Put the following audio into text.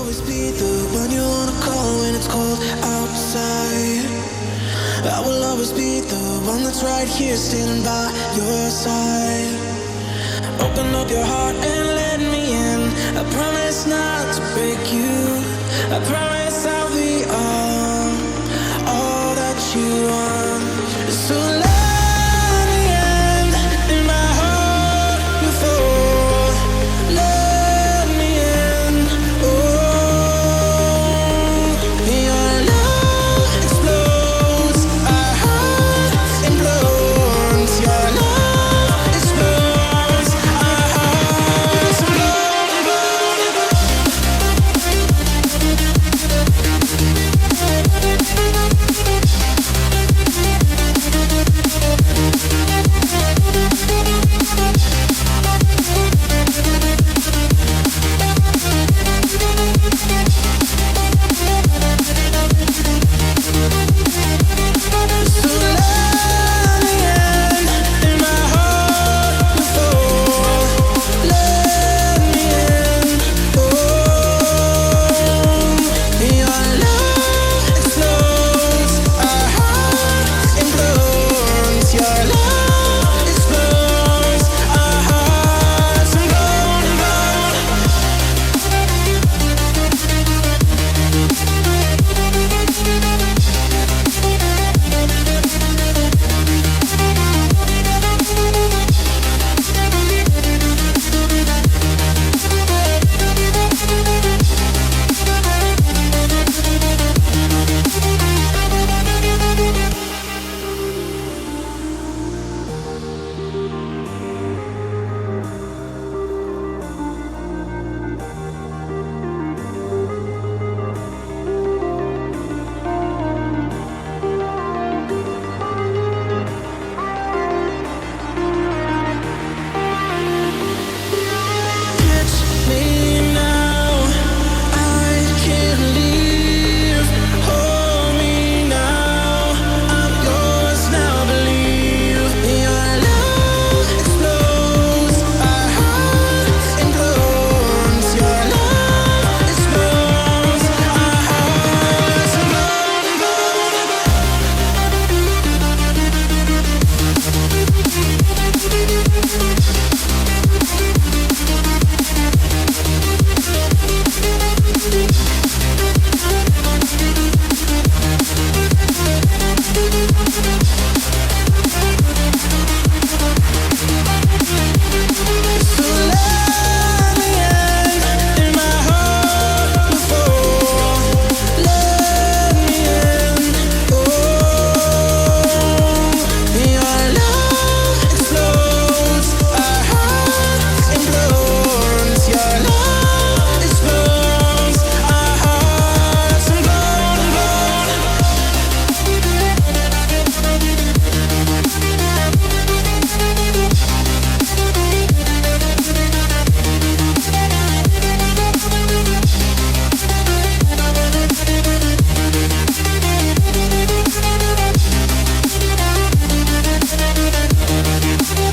always be the one you wanna call when it's cold outside. I will always be the one that's right here standing by your side. Open up your heart and let me in. I promise not to break you. I promise